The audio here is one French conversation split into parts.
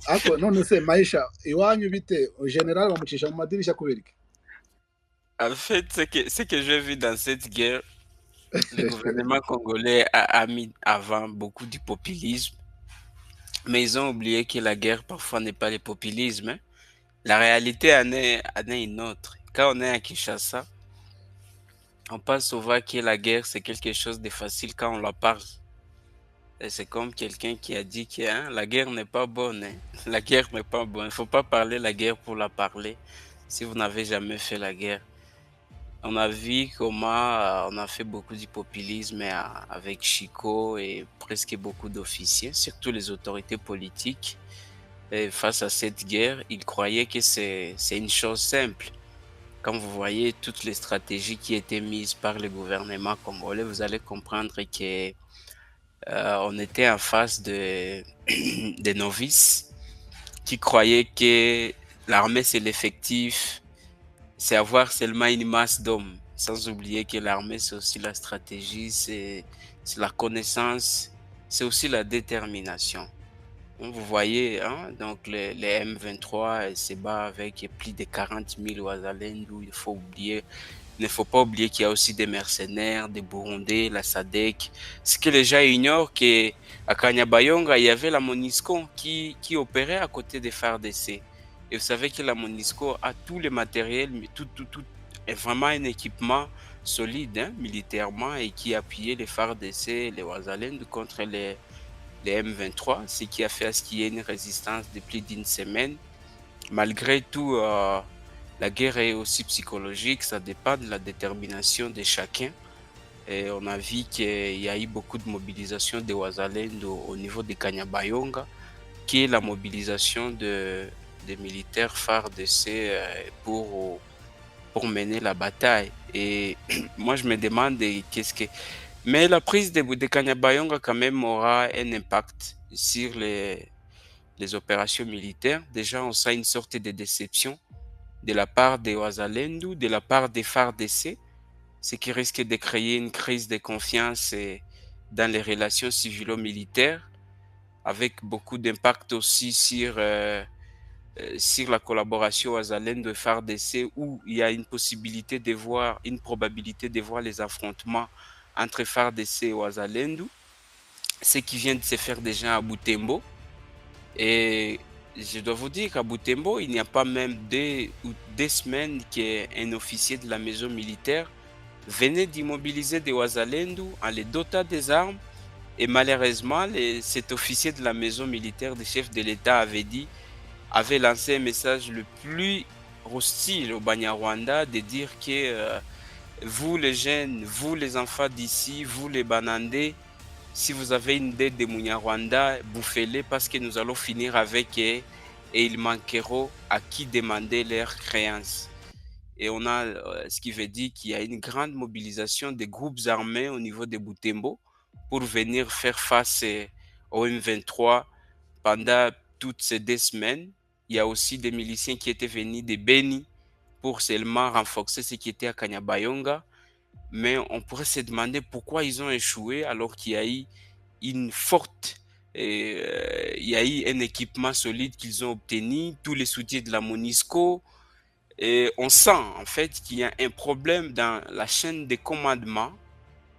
Ako none se Maisha iwanyu bite general bamucisha mu madirisha kubera iki? En fait, ce que j'ai vu dans cette guerre, le gouvernement congolais a mis avant beaucoup du populisme, mais ils ont oublié que la guerre parfois n'est pas le populisme, hein. La réalité en est une autre. Quand on est à Kinshasa, on pense souvent que la guerre c'est quelque chose de facile quand on la parle. Et c'est comme quelqu'un qui a dit que hein, la guerre n'est pas bonne, hein. La guerre n'est pas bonne. Il ne faut pas parler la guerre pour la parler si vous n'avez jamais fait la guerre. On a vu comment on a fait beaucoup du populisme avec Chico et presque beaucoup d'officiers, surtout les autorités politiques. Et face à cette guerre, ils croyaient que c'est une chose simple. Quand vous voyez toutes les stratégies qui étaient mises par le gouvernement congolais, vous allez comprendre que on était en face de des novices qui croyaient que l'armée c'est l'effectif, c'est avoir seulement une masse d'hommes, sans oublier que l'armée, c'est aussi la stratégie, c'est la connaissance, c'est aussi la détermination. Donc, vous voyez, hein, donc les M23 se bat avec plus de 40 000 Ouazalendou. Il ne faut pas oublier qu'il y a aussi des mercenaires, des Burundais, la SADC. Ce que les gens ignorent, que à Kanyabayonga, il y avait la MONUSCO qui opérait à côté des FARDC. Et vous savez que la MONUSCO a tout le matériel, mais tout est vraiment un équipement solide, hein, militairement, et qui appuyait les FARDC, les Ouazalendou contre les M23, ce qui a fait à ce qu'il y ait une résistance de plus d'une semaine. Malgré tout, la guerre est aussi psychologique, ça dépend de la détermination de chacun. Et on a vu qu'il y a eu beaucoup de mobilisation des Ouazalendou au niveau de Kanyabayonga, qui est la mobilisation des militaires FARDC pour mener la bataille. Et moi, je me demande qu'est-ce que... Mais la prise de Kanyabayonga, quand même, aura un impact sur les opérations militaires. Déjà, on sent une sorte de déception de la part des Ouazalendou, de la part des FARDC, ce qui risque de créer une crise de confiance dans les relations civilo-militaires, avec beaucoup d'impact aussi sur la collaboration Ouazalendo et FARDC, où il y a une possibilité de voir, une probabilité de voir les affrontements entre FARDC et Ouazalendo, ce qui vient de se faire déjà à Butembo. Et je dois vous dire qu'à Butembo, il n'y a pas même 2 semaines qu'un officier de la maison militaire venait d'immobiliser des Ouazalendo en les dotant des armes. Et malheureusement, cet officier de la maison militaire du chef de l'État avait lancé un message le plus hostile au Banyarwanda de dire que vous les jeunes, vous les enfants d'ici, vous les Banandés, si vous avez une dette de Munyarwanda, bouffez-les parce que nous allons finir avec eux et ils manqueront à qui demander leurs créances. Et on a ce qui veut dire qu'il y a une grande mobilisation des groupes armés au niveau de Butembo pour venir faire face au M23 pendant toutes ces 2 semaines. Il y a aussi des miliciens qui étaient venus de Beni pour seulement renforcer ce qui était à Kanyabayonga. Mais on pourrait se demander pourquoi ils ont échoué alors qu'il y a eu une forte, il y a eu un équipement solide qu'ils ont obtenu, tous les soutiens de la MONUSCO. Et on sent en fait qu'il y a un problème dans la chaîne de commandement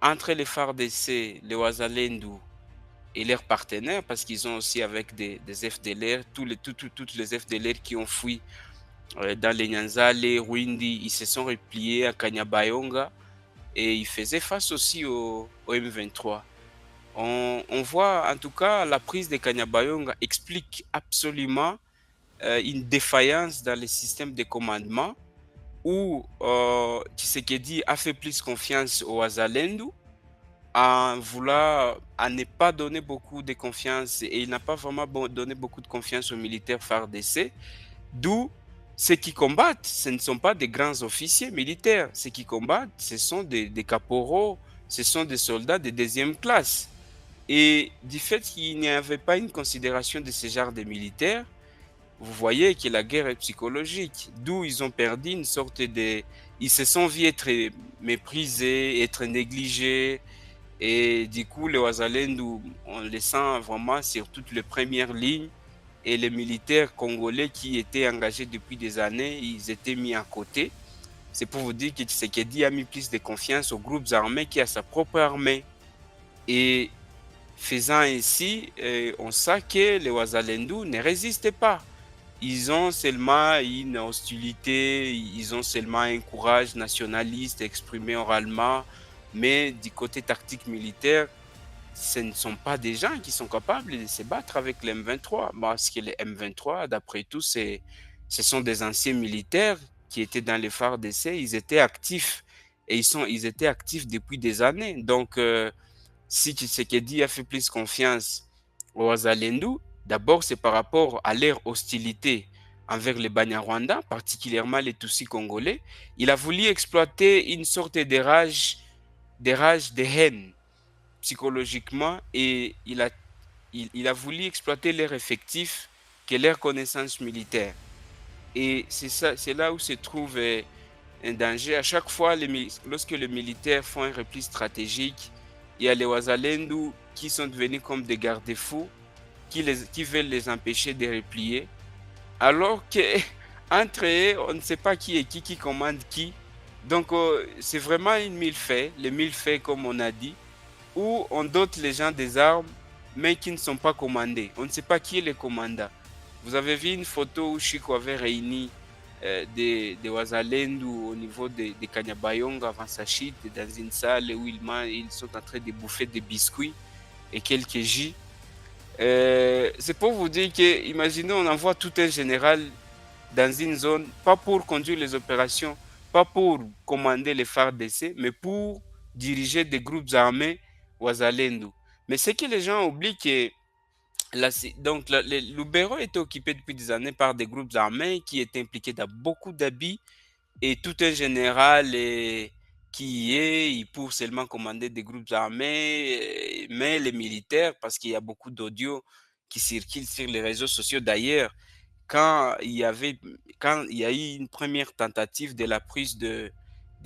entre les FARDC, les Ouazalendou et leurs partenaires, parce qu'ils ont aussi avec des FDLR, toutes les FDLR qui ont fui dans les Nyanza, les Rwindi, ils se sont repliés à Kanyabayonga et ils faisaient face aussi au M23. On voit en tout cas la prise de Kanyabayonga explique absolument une défaillance dans les systèmes de commandement où Tshisekedi a fait plus confiance aux Ouazalendou en voulant à ne pas donner beaucoup de confiance et il n'a pas vraiment donné beaucoup de confiance aux militaires FARDC, d'où ceux qui combattent, ce ne sont pas des grands officiers militaires, ceux qui combattent, ce sont des caporaux, ce sont des soldats de deuxième classe. Et du fait qu'il n'y avait pas une considération de ce genre de militaires, vous voyez que la guerre est psychologique, d'où ils ont perdu une sorte de... Ils se sont vus être méprisés, être négligés, et du coup, les Ouazalendou, on les sent vraiment sur toutes les premières lignes et les militaires congolais qui étaient engagés depuis des années, ils étaient mis à côté. C'est pour vous dire que Tshisekedi a mis plus de confiance aux groupes armés qui a sa propre armée. Et faisant ainsi, on sait que les Wazalendou ne résistent pas. Ils ont seulement une hostilité, ils ont seulement un courage nationaliste exprimé oralement, mais du côté tactique militaire, ce ne sont pas des gens qui sont capables de se battre avec les M23. Parce que les M23, d'après tout, ce sont des anciens militaires qui étaient dans les phares d'essai, ils étaient actifs et ils étaient actifs depuis des années. Donc, si Tshisekedi a fait plus confiance aux Azalendou, d'abord c'est par rapport à leur hostilité envers les Banyarwanda, particulièrement les Tutsis congolais. Il a voulu exploiter une sorte de rage, de haine psychologiquement et il a voulu exploiter leur effectif que leur connaissance militaire. Et c'est là où se trouve un danger. À chaque fois, lorsque les militaires font un repli stratégique, il y a les Wazalendou qui sont devenus comme des garde-fous, qui veulent les empêcher de replier. Alors que entre eux, on ne sait pas qui est qui commande qui. Donc, c'est vraiment une mille-faits, les mille-faits comme on a dit, où on dote les gens des armes, mais qui ne sont pas commandés. On ne sait pas qui est le commandant. Vous avez vu une photo où Chico avait réuni des Wazalendou au niveau de Kanyabayonga avant sa chute, dans une salle où ils sont en train de bouffer des biscuits et quelques jus. C'est pour vous dire que, imaginez, on envoie tout un général dans une zone, pas pour conduire les opérations, pas pour commander les phares d'essai, mais pour diriger des groupes armés Wazalendou. Mais c'est que les gens oublient que le Lubero était occupé depuis des années par des groupes armés qui étaient impliqués dans beaucoup d'habits et tout un général qui y est, il peut seulement commander des groupes armés, mais les militaires, parce qu'il y a beaucoup d'audio qui circulent sur les réseaux sociaux d'ailleurs, quand quand il y a eu une première tentative de la prise de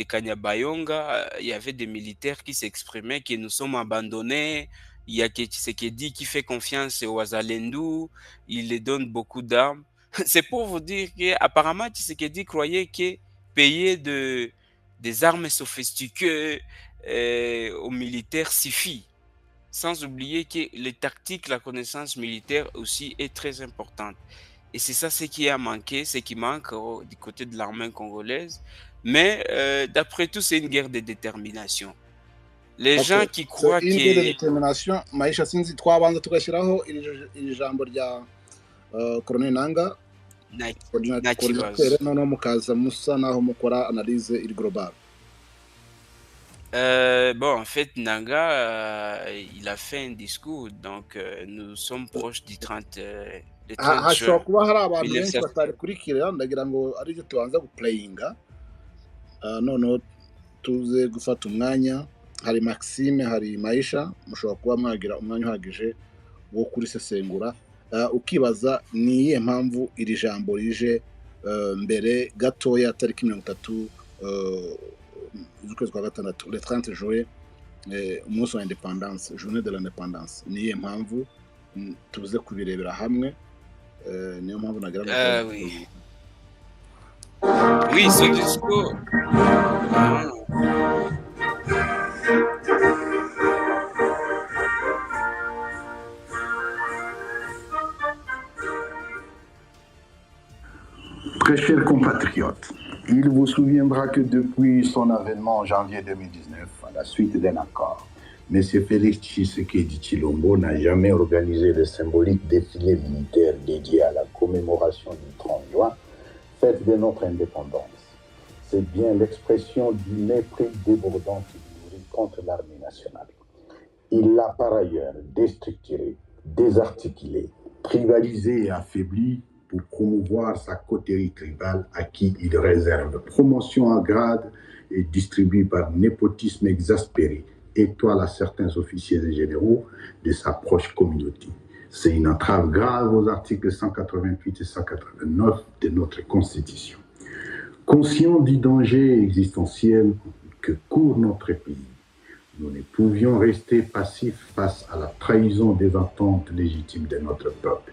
Kanyabayonga, il y avait des militaires qui s'exprimaient que nous sommes abandonnés. Il y a Tshisekedi qui fait confiance aux Wazalendou, il les donne beaucoup d'armes. C'est pour vous dire qu'apparemment Tshisekedi croyait que payer des armes sophistiquées aux militaires suffit. Sans oublier que les tactiques, la connaissance militaire aussi est très importante. Et c'est ça ce qui a manqué, ce qui manque du côté de l'armée congolaise. Mais d'après tout, c'est une guerre de détermination. Les gens qui so croient in de que... determination Maisha, sinzi twabanza tugashyiraho iri jambo rya Colonel Nanga nta coordinateur, kibazo. noneho mukaza musa naho mukora analyse iri global. Bon, en fait, Nanga, il a fait un discours, donc nous sommes proches du 30 hashobora juin kuba hari abantu benshi 1900. batarikurikira, ndagira ngo aribyo tubanza guplayinga, noneho tuze gufata umwanya. Hari Maxime, hari Maisha, mushobora kuba mwagira umwanya uhagije wo kurisesengura, ukibaza ni iyihe mpamvu iri jambo rije mbere gatoya tariki 30 z'ukwezi kwa gatandatu, le 30 juin, umunsi wa independance, journée de l'indépendance. Ni iyihe mpamvu? Tuze kubirebera hamwe. Niyo mpamvu nagira ngo oui, ce discours. Très chers compatriotes, il vous souviendra que depuis son avènement en janvier 2019, à la suite d'un accord, M. Félix Tshisekedi Tshilombo n'a jamais organisé le symbolique défilé militaire dédié à la commémoration du 30 juin, fête de notre indépendance. C'est bien l'expression du mépris débordant qu'il nourrit contre l'armée nationale. Il l'a par ailleurs déstructuré, désarticulé, tribalisé et affaibli pour promouvoir sa coterie tribale à qui il réserve promotion en grade et distribue par népotisme exaspéré étoile à certains officiers et généraux de sa proche communauté. C'est une entrave grave aux articles 188 et 189 de notre Constitution. Conscient du danger existentiel que court notre pays, nous ne pouvions rester passifs face à la trahison des attentes légitimes de notre peuple.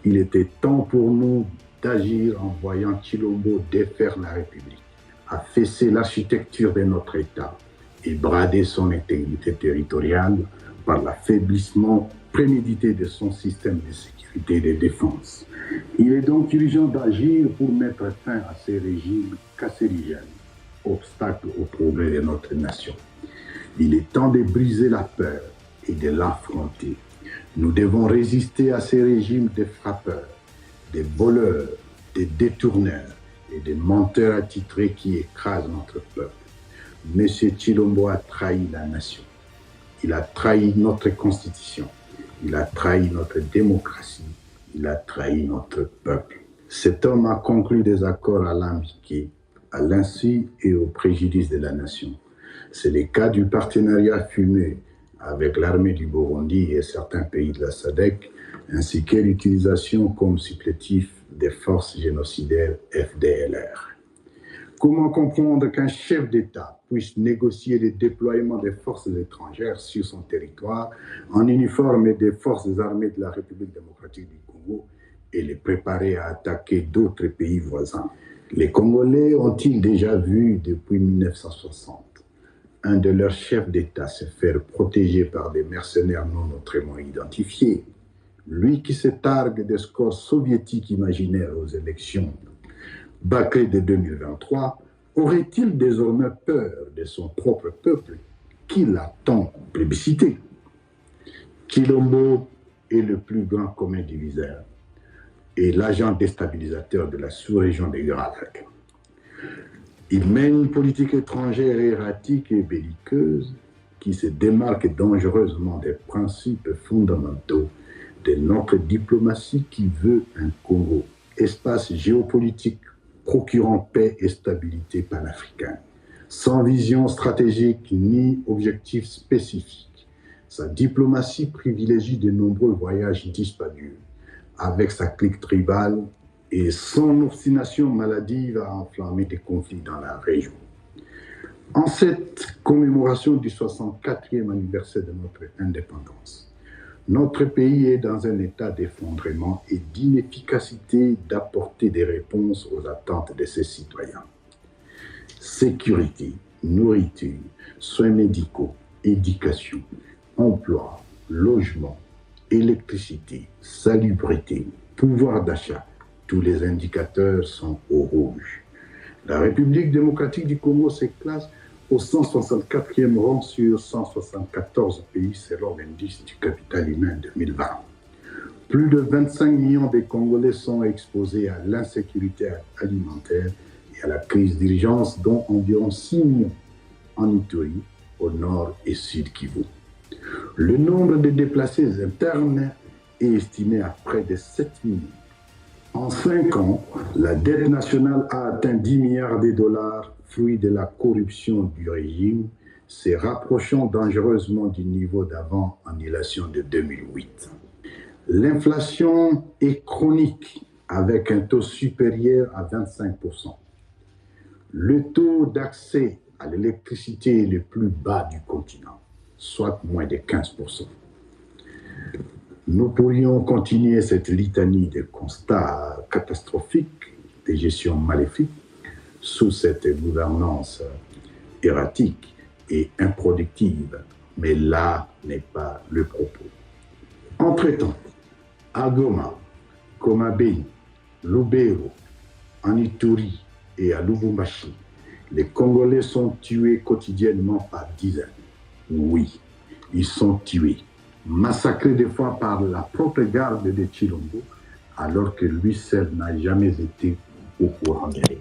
Il était temps pour nous d'agir en voyant Chilombo défaire la République, affaisser l'architecture de notre État et brader son intégrité territoriale par l'affaiblissement prémédité de son système de sécurité et de défense. Il est donc urgent d'agir pour mettre fin à ces régimes cancérigènes, obstacles au progrès de notre nation. Il est temps de briser la peur et de l'affronter. Nous devons résister à ces régimes de frappeurs, des voleurs, des détourneurs et des menteurs attitrés qui écrasent notre peuple. M. Chilombo a trahi la nation. Il a trahi notre constitution. Il a trahi notre démocratie. Il a trahi notre peuple. Cet homme a conclu des accords alambiqués à l'insu et au préjudice de la nation. C'est le cas du partenariat fumé avec l'armée du Burundi et certains pays de la SADC, ainsi que l'utilisation comme supplétif des forces génocidaires FDLR. Comment comprendre qu'un chef d'État puisse négocier le déploiement des forces étrangères sur son territoire en uniforme des forces armées de la République démocratique du Congo et les préparer à attaquer d'autres pays voisins? Les Congolais ont-ils déjà vu depuis 1960 un de leurs chefs d'État se faire protéger par des mercenaires non autrement identifiés? Lui qui se targue des scores soviétiques imaginaires aux élections bâclées de 2023, aurait-il désormais peur de son propre peuple qui l'a tant plébiscité? Chilombo est le plus grand commun diviseur et l'agent déstabilisateur de la sous-région des Grands Lacs. Il mène une politique étrangère erratique et belliqueuse qui se démarque dangereusement des principes fondamentaux de notre diplomatie qui veut un Congo, espace géopolitique procurant paix et stabilité panafricaine, sans vision stratégique ni objectif spécifique. Sa diplomatie privilégie de nombreux voyages disparus, avec sa clique tribale et son obstination maladive à enflammer des conflits dans la région. En cette commémoration du 64e anniversaire de notre indépendance, notre pays est dans un état d'effondrement et d'inefficacité d'apporter des réponses aux attentes de ses citoyens. Sécurité, nourriture, soins médicaux, éducation, emploi, logement, électricité, salubrité, pouvoir d'achat, tous les indicateurs sont au rouge. La République démocratique du Congo se classe au 164e rang sur 174 pays selon l'indice du capital humain 2020. Plus de 25 millions de Congolais sont exposés à l'insécurité alimentaire et à la crise d'urgence, dont environ 6 millions en Ituri, au nord et sud Kivu. Le nombre de déplacés internes est estimé à près de 7 millions. En 5 ans, la dette nationale a atteint 10 milliards de dollars, fruit de la corruption du régime, se rapprochant dangereusement du niveau d'avant-annulation de 2008. L'inflation est chronique, avec un taux supérieur à 25%. Le taux d'accès à l'électricité est le plus bas du continent, soit moins de 15%. Nous pourrions continuer cette litanie de constats catastrophiques, de gestion maléfique, sous cette gouvernance erratique et improductive, mais là n'est pas le propos. Entre-temps, à Goma, Komabeni, Lubero, en Ituri et à Lubumbashi, les Congolais sont tués quotidiennement par dizaines. Oui, ils sont tués, massacrés des fois par la propre garde de Chilombo, alors que lui seul n'a jamais été au courant d'elle.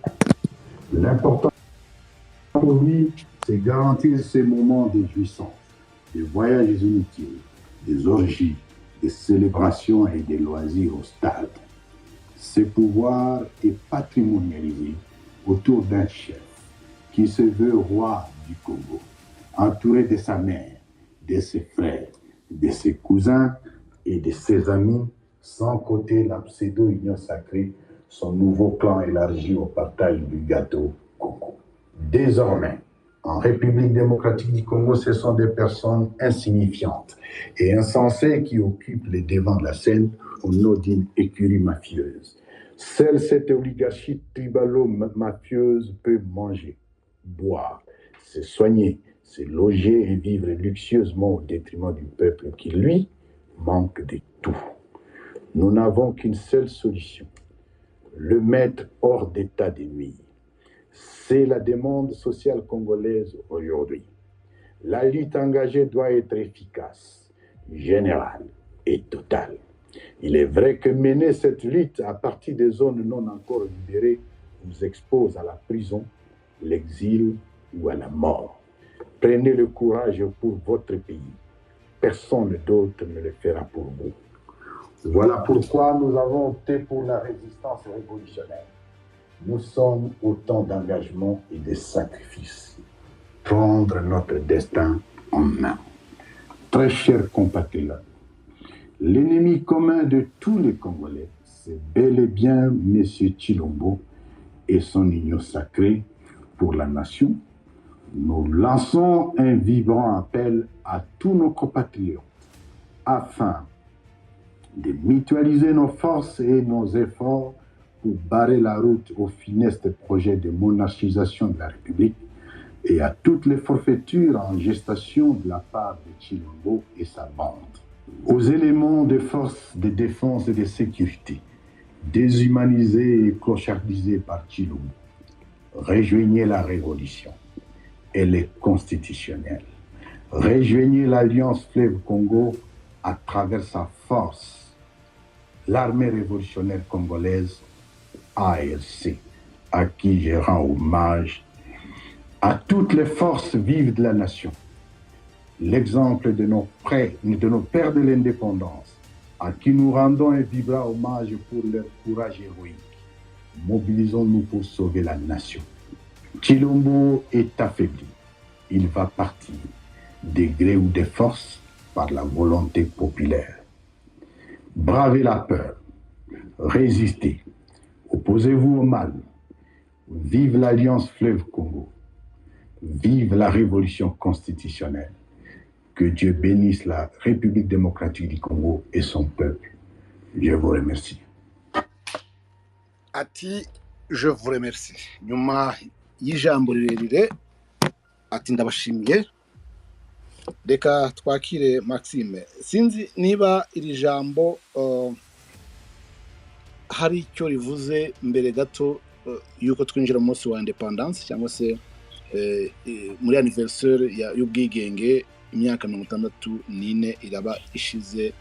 L'important pour lui, c'est garantir ces moments de jouissance, des voyages inutiles, des orgies, des célébrations et des loisirs au stade. Ce pouvoir est patrimonialisé autour d'un chef qui se veut roi du Congo, entouré de sa mère, de ses frères, de ses cousins et de ses amis, sans compter la pseudo-union sacrée, son nouveau clan élargi au partage du gâteau Congo. Désormais, en République démocratique du Congo, ce sont des personnes insignifiantes et insensées qui occupent les devants de la scène au nom d'une écurie mafieuse. Seule cette oligarchie tribalo-mafieuse peut manger, boire, se soigner, se loger et vivre luxueusement au détriment du peuple qui, lui, manque de tout. Nous n'avons qu'une seule solution, le mettre hors d'état de nuire. C'est la demande sociale congolaise aujourd'hui. La lutte engagée doit être efficace, générale et totale. Il est vrai que mener cette lutte à partir des zones non encore libérées nous expose à la prison, l'exil ou à la mort. Prenez le courage pour votre pays. Personne d'autre ne le fera pour vous. Voilà pourquoi nous avons opté pour la résistance révolutionnaire. Nous sommes au temps d'engagement et de sacrifice. Prendre notre destin en main. Très chers compatriotes, l'ennemi commun de tous les Congolais, c'est bel et bien M. Tshilombo et son union sacrée pour la nation. Nous lançons un vibrant appel à tous nos compatriotes afin de mutualiser nos forces et nos efforts pour barrer la route au funeste projet de monarchisation de la République et à toutes les forfaitures en gestation de la part de Tshilombo et sa bande. Aux éléments de forces de défense et de sécurité, déshumanisés et clochardisés par Tshilombo, rejoignez la révolution. Elle est constitutionnelle. Rejoignez l'Alliance Fleuve Congo à travers sa force, l'armée révolutionnaire congolaise, ARC, à qui je rends hommage, à toutes les forces vives de la nation. L'exemple de nos pères de l'indépendance, à qui nous rendons un vibrant hommage pour leur courage héroïque. Mobilisons-nous pour sauver la nation. Tshilombo est affaibli. Il va partir, de gré ou de force, par la volonté populaire. Bravez la peur, résistez, opposez-vous au mal. Vive l'Alliance Fleuve Congo. Vive la révolution constitutionnelle. Que Dieu bénisse la République démocratique du Congo et son peuple. Je vous remercie. ati je vous remercie. Nyuma y'ijambo rirerire ati ndabashimiye. Reka twakire Maxime. Sinzi niba iri jambo hari icyo rivuze mbere gato yuko twinjira mu munsi wa independence cyangwa se muri anniversaire y'ubwigenge imyaka 64 iraba ishize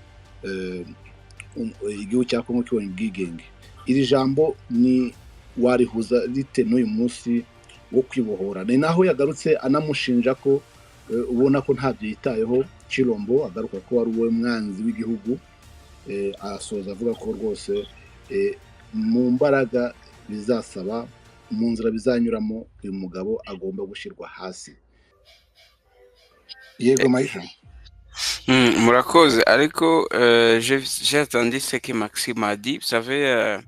igihugu cya Kongo kibonye ubwigenge. Iri jambo ni warihuza rite n'uyu munsi wo kwibohora? Ni naho yagarutse anamushinja ko ubona ko ntabyo yitayeho. Tshilombo agaruka ko wari uwe mwanzi w'igihugu, asoza avuga ko rwose mu mbaraga bizasaba, mu nzira bizanyuramo, uyu mugabo agomba gushyirwa hasi. Yego Maïcha. Murakoze, ariko j'ai attendu ce que Maxime a dit. Vous savez,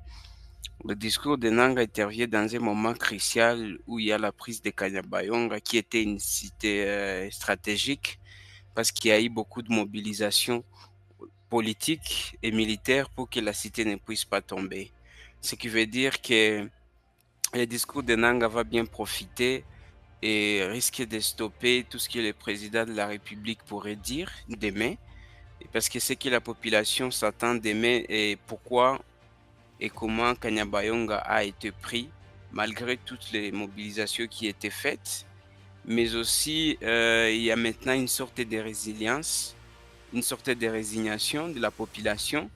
le discours de Nanga intervient dans un moment crucial où il y a la prise de Kanyabayonga, qui était une cité stratégique, parce qu'il y a eu beaucoup de mobilisation politique et militaire pour que la cité ne puisse pas tomber. Ce qui veut dire que le discours de Nanga va bien profiter et risque de stopper tout ce que le président de la République pourrait dire demain, parce que c'est que la population s'attend demain et pourquoi et comment Kanyabayonga a été pris malgré toutes les mobilisations qui étaient faites, mais aussi il y a maintenant une sorte de résilience, une sorte de résignation de la population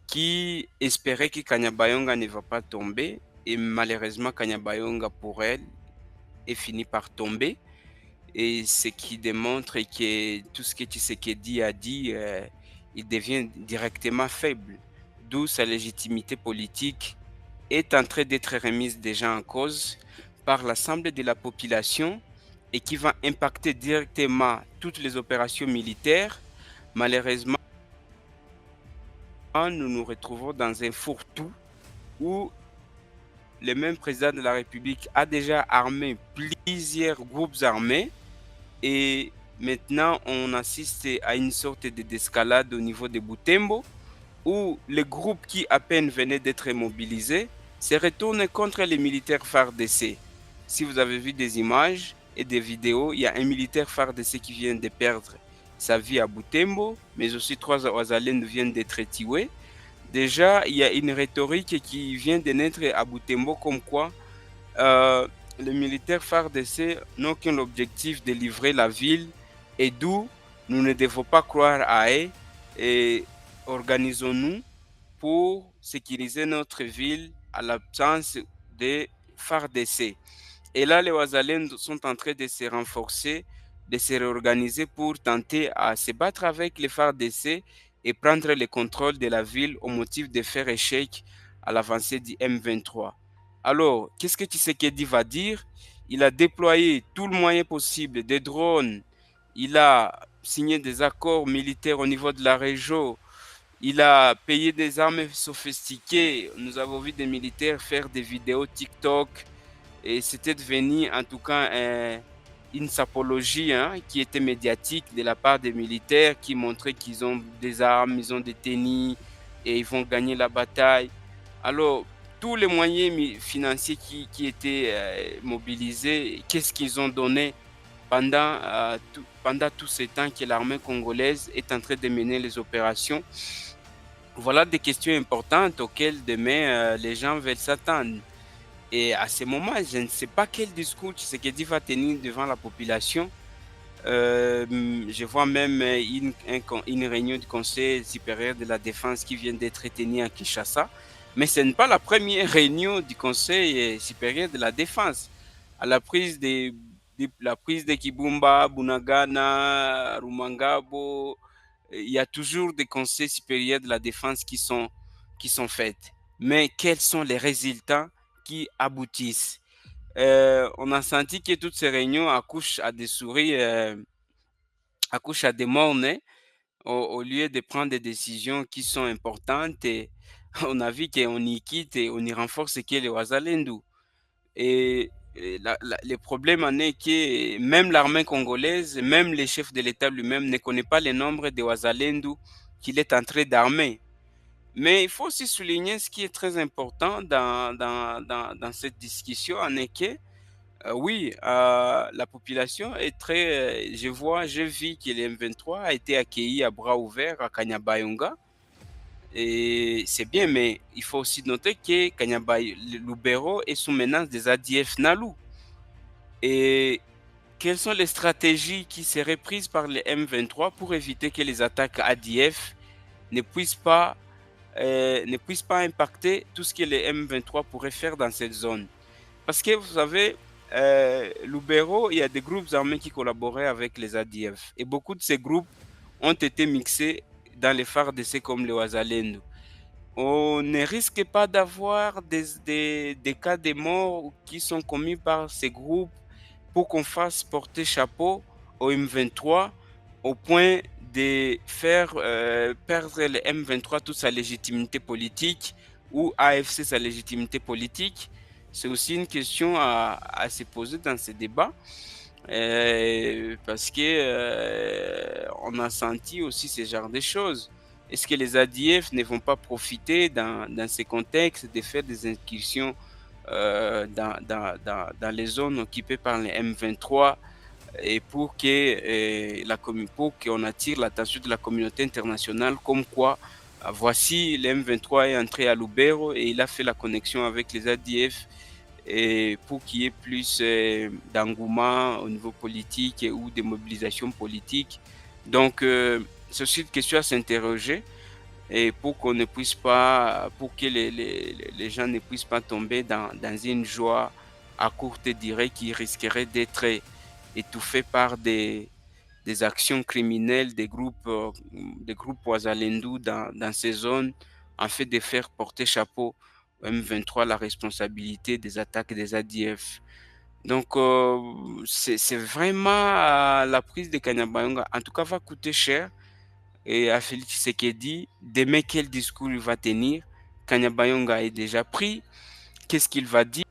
qui espérait que Kanyabayonga ne va pas tomber, et malheureusement Kanyabayonga pour elle est fini par tomber, et ce qui démontre que tout ce que Tshisekedi a dit, il devient directement faible, d'où sa légitimité politique est en train d'être remise déjà en cause par l'ensemble de la population et qui va impacter directement toutes les opérations militaires. Malheureusement, nous nous retrouvons dans un fourre-tout où le même président de la République a déjà armé plusieurs groupes armés et maintenant on assiste à une sorte d'escalade au niveau de Butembo où les groupes qui à peine venaient d'être mobilisés se retournent contre les militaires FARDC. Si vous avez vu des images et des vidéos, il y a un militaire FARDC qui vient de perdre sa vie à Butembo, mais aussi 3 Ouazalènes viennent d'être tués. Déjà, il y a une rhétorique qui vient de naître à Butembo comme quoi euh, les militaires FARDC n'ont qu'un objectif de livrer la ville et d'où nous ne devons pas croire à eux et organisons-nous pour sécuriser notre ville à l'absence des FARDC. Et là, les Ouazalènes sont en train de se renforcer, de se réorganiser pour tenter à se battre avec les FARDC et prendre le contrôle de la ville au motif de faire échec à l'avancée du M23. Alors, qu'est-ce que Tshisekedi va dire? Il a déployé tout le moyen possible, des drones, il a signé des accords militaires au niveau de la région, il a payé des armes sophistiquées. Nous avons vu des militaires faire des vidéos TikTok et c'était devenu en tout cas une sapologie qui était médiatique de la part des militaires qui montraient qu'ils ont des armes, ils ont des tennis et ils vont gagner la bataille. Alors, tous les moyens financiers qui étaient mobilisés, qu'est-ce qu'ils ont donné pendant tout ce temps que l'armée congolaise est en train de mener les opérations? Voilà des questions importantes auxquelles demain les gens veulent s'attendre. Et à ce moment, je ne sais pas quel discours Tshisekedi va tenir devant la population. Je vois même une réunion du Conseil supérieur de la défense qui vient d'être tenue à Kinshasa. Mais ce n'est pas la première réunion du Conseil supérieur de la défense. À la prise de Kibumba, Bunagana, Rumangabo, il y a toujours des conseils supérieurs de la défense qui sont faits. Mais quels sont les résultats qui aboutissent? On a senti que toutes ces réunions accouchent à des souris, accouchent à des morts-nés au lieu de prendre des décisions qui sont importantes. Et on a vu qu'on y quitte et on y renforce ce qui est le Ouazalendou. Et le problème en est que même l'armée congolaise, même le chef de l'État lui-même ne connaît pas le nombre de Ouazalendou qu'il est en train d'armer. Mais il faut aussi souligner ce qui est très important dans cette discussion, en est que, oui, la population est très... j'ai vu que le M23 a été accueilli à bras ouverts à Kanyabayonga. Et c'est bien, mais il faut aussi noter que Lubero est sous menace des ADF Nalu. Et quelles sont les stratégies qui seraient prises par les M23 pour éviter que les attaques ADF ne puissent pas impacter tout ce que les M23 pourraient faire dans cette zone? Parce que vous savez, Lubero, il y a des groupes armés qui collaboraient avec les ADF. Et beaucoup de ces groupes ont été mixés dans les FARDC comme le Ouazalendo. On ne risque pas d'avoir des cas de morts qui sont commis par ces groupes pour qu'on fasse porter chapeau au M23 au point de faire perdre le M23 toute sa légitimité politique ou AFC sa légitimité politique. C'est aussi une question à se poser dans ce débat. Parce que on a senti aussi ce genre de choses. Est-ce que les ADF ne vont pas profiter dans ces contextes de faire des incursions dans les zones occupées par les M23 et pour qu'on attire l'attention de la communauté internationale comme quoi voici le M23 est entré à Lubero et il a fait la connexion avec les ADF et pour qu'il y ait plus d'engouement au niveau politique ou de mobilisation politique. Donc, c'est aussi une question à s'interroger et pour qu'on ne puisse pas, pour que les gens ne puissent pas tomber dans une joie à courte durée qui risquerait d'être étouffée par des actions criminelles des groupes Ouazalendou dans ces zones, en fait de faire porter chapeau au M23 la responsabilité des attaques des ADF. Donc, c'est vraiment la prise de Kanyabayonga, en tout cas, va coûter cher. Et à Félix Tshisekedi, demain, quel discours il va tenir? Kanyabayonga est déjà pris. Qu'est-ce qu'il va dire?